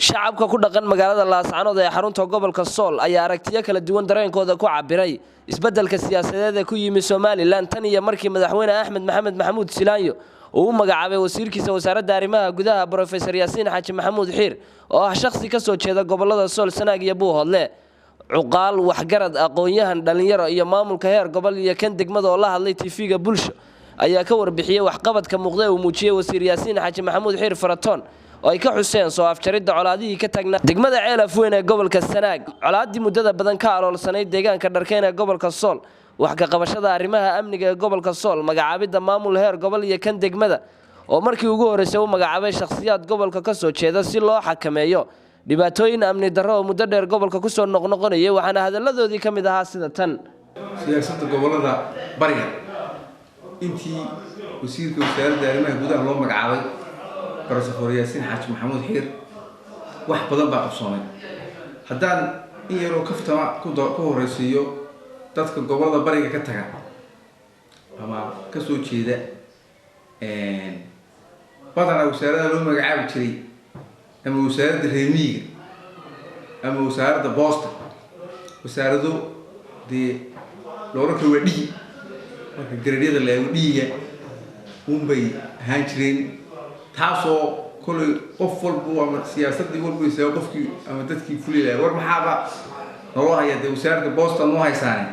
shacabka ku dhaqan magaalada Laascaanood ee xarunta gobolka Sool ayaa aragtiyo kala duwan dareenkooda ku cabiray isbeddelka siyaasadeed ee ku yimid Soomaaliland tan iyo markii madaxweyne Axmed Maxamed Maxamuud Silaanyo uu magacaabay wasiirkiisa wasaaradda arrimaha gudaha Professor Yaasiin Xaaji Maxamuud Xiir oo ah shakhsi ka soo jeeda gobolada Sool Sanaag iyo Buuhoodle cuqaal waxgarad aqoon-yahan dhalinyaro iyo maamulka heer gobol iyo kan degmada oo la hadlay TV-ga bulsho ayaa ka warbixiyay waxqabadka muuqda uu muujiyay wasiir Yaasiin Xaaji Maxamuud Xiir Faratoon oo ay ka xuseen soo afjaridda colaadihii ka tagnaa degmada Ceelaf Weyn ee gobolka Sanaag colaadii muddada badan ka aloolsanay deegaanka Dharkeen ee gobolka Sool wax ka qabashada arrimaha amniga ee gobolka Sool magacaabida maamul heer gobol iyo kan degmada oo markii ugu horeysay uu magacaabay shakhsiyaad gobolka ka soo jeeda si loo xakameeyo dhibaatooyin amni darro oo muddo dheer gobolka ku soo noqnoqonayay waxaana hadaladoodii ka mid ahaa sida tan siyaasadda gobolada bariga intii wasiirka wasaaradda arrimaha gudaha loo magacaabay Professor Yaasiin Xaaji Maxamuud Xiir wax badan baa qabsoomay haddaan in yaroo kaftama ku horeysiiyo dadka gobolada bariga ka taga ama ka soo jeeda badanaa wasaaradda loo magacaabi jiray ama wasaaradda reer miyiga ama wasaaradda boosta wasaarado dee loola kala waa dhigi marka garadyada la eego dhiiga unbay ahaan jireen taasoo kolay qof walba ama siyaasadii walba isaga qofkii ama dadkii fuli lahaa war maxaaba naloo haya dee wasaaradda boosta noo haysaane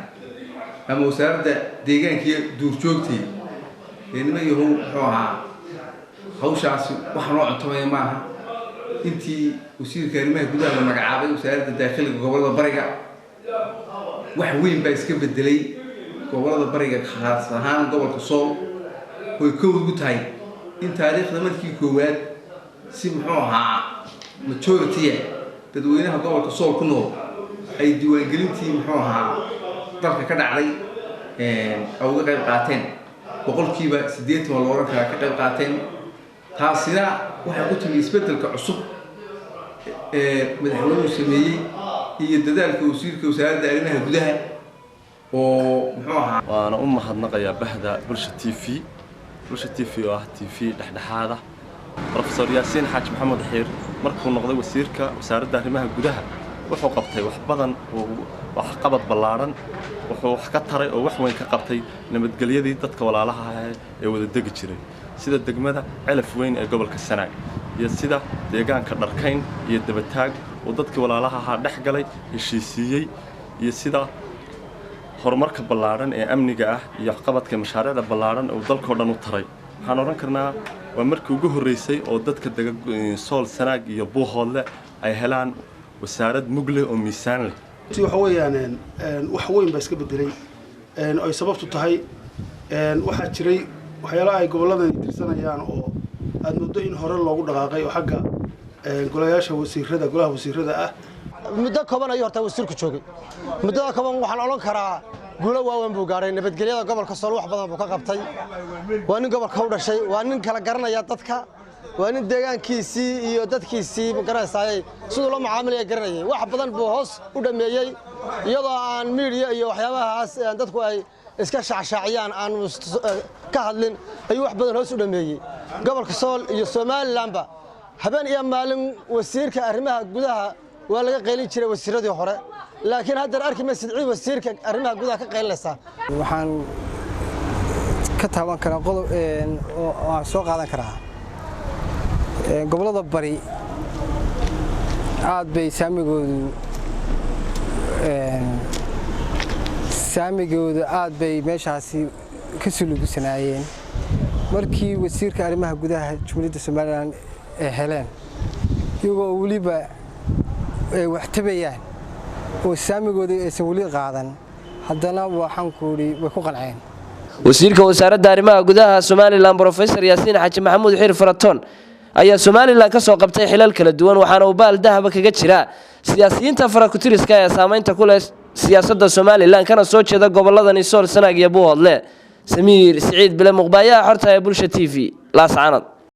ama wasaaradda deegaanka iyo duurjoogtay nima yahow muxuu ahaa hawshaasi wax noo cuntamaya maaha intii wasiirka arrimaha gudaha la magacaabay wasaaradda daakhiilka gobolada bariga wax weyn baa iska bedelay gobolada bariga khaas ahaan gobolka Sool way ka ugu tahay in taariikhda markii koowaad si muxuu ahaa majority dadweynaha gobolka Sool ku nool ay diiwaangelintii muxuu ahaa dalka ka dhacday uga qayb qaateen boqolkiiba 80 oo looran kara ka qayb qaateen taasina waxa ku timi isbeddelka cusub madaxweynuhu sameeyay iyo dadaalka wasiirka wasaaradda arrimaha gudaha oo muxuu ahaa waana u mahadnaqayaa bahda bulsho TV oo ah TV dhexdhexaad ah Professor Yaasiin Xaaji Maxamuud Xiir markuu noqday wasiirka wasaaradda arrimaha gudaha wuxuu qabtay wax badan oo wax qabad ballaaran wuxuu wax ka taray oo wax weyn ka qabtay nabadgelyadii dadka walaalaha ah ee wada degi jiray sida degmada Ceelaf Weyn ee gobolka Sanaag iyo sida deegaanka Dharkeen iyo Dabataag oo dadkii walaalaha ah dhex galay heshiisiyay iyo sida horumarka ballaaran ee amniga ah iyo qabadka mashaariicda ballaaran oo dalka dhan u taray waxaan oran karnaa waa markii ugu horeysay oo dadka Sool Sanaag iyo Buuhoodle ay helaan wasaarad mugle oo miisaan leh waxa weeyaan wax weyn baa iska bedelay ay sababtu tahay waxa jiray waxyaalaha ay goboladan tirsanayaan oo aad muddo in hore loogu dhaqaaqay oo xagga golayaasha wasiirada golaha wasiirada ah muddo kooban ayuu horta wasiirku joogay muddada kooban waxaan oran karaa guulo waaweyn buu gaaray nabadgelyada gobolka Sool wax badan buu ka qabtay waa nin gobolka u dhashay waa nin kala garanaya dadka waa nin deegaankiisii iyo dadkiisii garanayay sidoo loo macaamilay garanayay wax badan buu hoos u dhameeyay iyadoo aan media iyo waxyaabahaas dadku ay iska shacshaciyaan aan ka hadlin ayuu wax badan hoos u dhameeyay gobolka Sool iyo Soomaaliland ba habeen iyo maalin wasiirka arrimaha gudaha waa laga qeylin jiray wasiiradii hore laakiin hadda arkay sidii wasiirka arrimaha gudaha ka qeylinaysa waxaan ka taaban karaa qodob oo soo qaadan karaa gobolada bari aad bay saamigooda aad bay meeshaasi ka sulugsanaayeen markii wasiirka arrimaha gudaha Jamhuuriyadda Soomaaliland ay heleen iyagoo waliba wax tabayaan oo saamigooda aysan wali qaadan haddana waxaan ku way ku qanceen wasiirka wasaaradda arrimaha gudaha Soomaaliland Professor Yaasiin Xaaji Maxamuud Xiir Faratoon ayaa Soomaaliland ka soo qabtay xilal kala duwan waxaana uu baal dahab kaga jira siyaasiyiinta farakutiriska ee saameynta ku leh siyaasadda Soomaaliland kana soo jeeda goboladani Sool Sanaag iyo Buuhoodle Samiir Siciid Bile Muqbaaya xorta ee bulsho TV Laascaanood